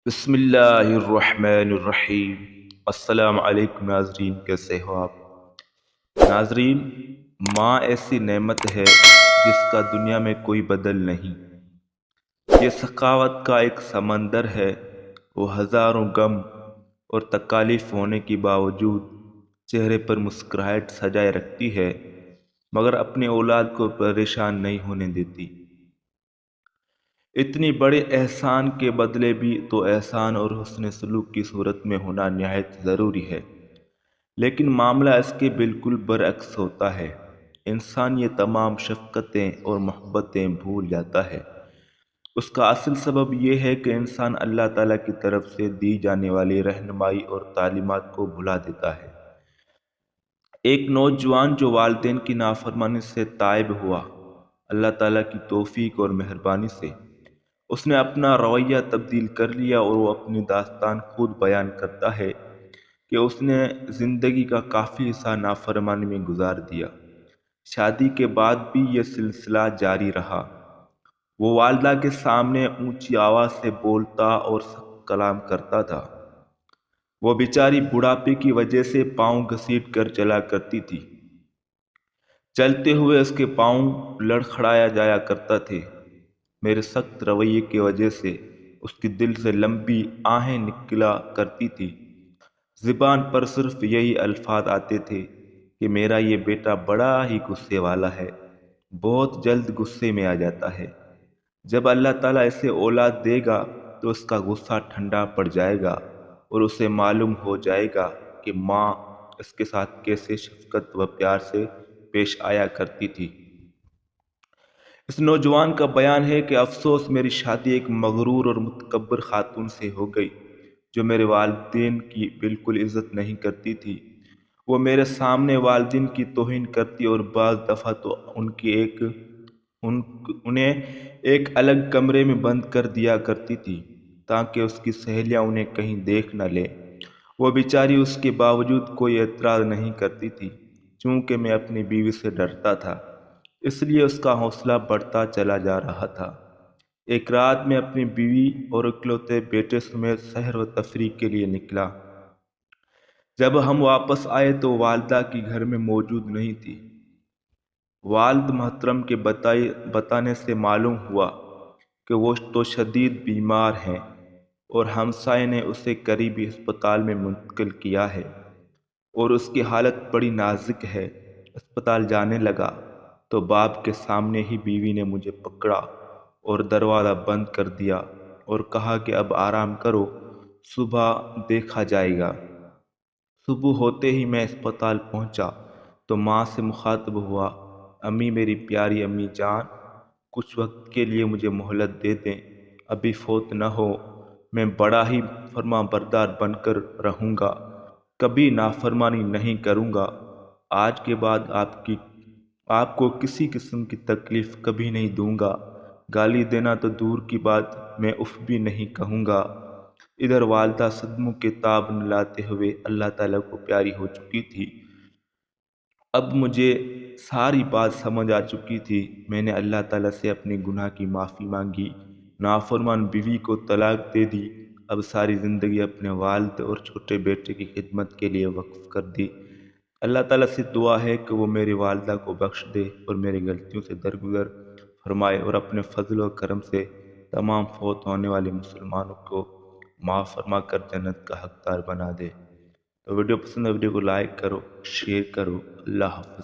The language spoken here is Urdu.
بسم اللہ الرحمن الرحیم۔ السلام علیکم ناظرین، کیسے ہو آپ؟ ناظرین، ماں ایسی نعمت ہے جس کا دنیا میں کوئی بدل نہیں۔ یہ سخاوت کا ایک سمندر ہے۔ وہ ہزاروں غم اور تکالیف ہونے کے باوجود چہرے پر مسکراہٹ سجائے رکھتی ہے، مگر اپنے اولاد کو پریشان نہیں ہونے دیتی۔ اتنی بڑے احسان کے بدلے بھی تو احسان اور حسن سلوک کی صورت میں ہونا نہایت ضروری ہے، لیکن معاملہ اس کے بالکل برعکس ہوتا ہے۔ انسان یہ تمام شفقتیں اور محبتیں بھول جاتا ہے۔ اس کا اصل سبب یہ ہے کہ انسان اللہ تعالیٰ کی طرف سے دی جانے والی رہنمائی اور تعلیمات کو بھلا دیتا ہے۔ ایک نوجوان جو والدین کی نافرمانی سے تائب ہوا، اللہ تعالیٰ کی توفیق اور مہربانی سے اس نے اپنا رویہ تبدیل کر لیا، اور وہ اپنی داستان خود بیان کرتا ہے کہ اس نے زندگی کا کافی حصہ نافرمانی میں گزار دیا۔ شادی کے بعد بھی یہ سلسلہ جاری رہا۔ وہ والدہ کے سامنے اونچی آواز سے بولتا اور سخت کلام کرتا تھا۔ وہ بیچاری بڑھاپے کی وجہ سے پاؤں گھسیٹ کر چلا کرتی تھی۔ چلتے ہوئے اس کے پاؤں لڑکھڑایا جایا کرتا تھے۔ میرے سخت رویے کی وجہ سے اس کے دل سے لمبی آہیں نکلا کرتی تھی۔ زبان پر صرف یہی الفاظ آتے تھے کہ میرا یہ بیٹا بڑا ہی غصے والا ہے، بہت جلد غصے میں آ جاتا ہے۔ جب اللہ تعالیٰ اسے اولاد دے گا تو اس کا غصہ ٹھنڈا پڑ جائے گا، اور اسے معلوم ہو جائے گا کہ ماں اس کے ساتھ کیسے شفقت و پیار سے پیش آیا کرتی تھی۔ اس نوجوان کا بیان ہے کہ افسوس، میری شادی ایک مغرور اور متکبر خاتون سے ہو گئی جو میرے والدین کی بالکل عزت نہیں کرتی تھی۔ وہ میرے سامنے والدین کی توہین کرتی اور بعض دفعہ تو انہیں ایک الگ کمرے میں بند کر دیا کرتی تھی تاکہ اس کی سہیلیاں انہیں کہیں دیکھ نہ لیں۔ وہ بیچاری اس کے باوجود کوئی اعتراض نہیں کرتی تھی۔ چونکہ میں اپنی بیوی سے ڈرتا تھا، اس لیے اس کا حوصلہ بڑھتا چلا جا رہا تھا۔ ایک رات میں اپنی بیوی اور اکلوتے بیٹے سمیت سحر و تفریح کے لیے نکلا۔ جب ہم واپس آئے تو والدہ کی گھر میں موجود نہیں تھی۔ والد محترم کے بتانے سے معلوم ہوا کہ وہ تو شدید بیمار ہیں، اور ہمسائے نے اسے قریبی ہسپتال میں منتقل کیا ہے، اور اس کی حالت بڑی نازک ہے۔ اسپتال جانے لگا تو باپ کے سامنے ہی بیوی نے مجھے پکڑا اور دروازہ بند کر دیا اور کہا کہ اب آرام کرو، صبح دیکھا جائے گا۔ صبح ہوتے ہی میں اسپتال پہنچا تو ماں سے مخاطب ہوا، امی، میری پیاری امی جان، کچھ وقت کے لیے مجھے مہلت دے دیں، ابھی فوت نہ ہو، میں بڑا ہی فرما بردار بن کر رہوں گا، کبھی نافرمانی نہیں کروں گا، آج کے بعد آپ کو کسی قسم کی تکلیف کبھی نہیں دوں گا، گالی دینا تو دور کی بات، میں اف بھی نہیں کہوں گا۔ ادھر والدہ صدموں کے تاب نہ لاتے ہوئے اللہ تعالیٰ کو پیاری ہو چکی تھی۔ اب مجھے ساری بات سمجھ آ چکی تھی۔ میں نے اللہ تعالیٰ سے اپنے گناہ کی معافی مانگی، نافرمان بیوی کو طلاق دے دی، اب ساری زندگی اپنے والد اور چھوٹے بیٹے کی خدمت کے لیے وقف کر دی۔ اللہ تعالیٰ سے دعا ہے کہ وہ میری والدہ کو بخش دے اور میری غلطیوں سے درگزر فرمائے، اور اپنے فضل و کرم سے تمام فوت ہونے والے مسلمانوں کو معاف فرما کر جنت کا حقدار بنا دے۔ تو ویڈیو پسند ہے، ویڈیو کو لائک کرو، شیئر کرو۔ اللہ حافظ۔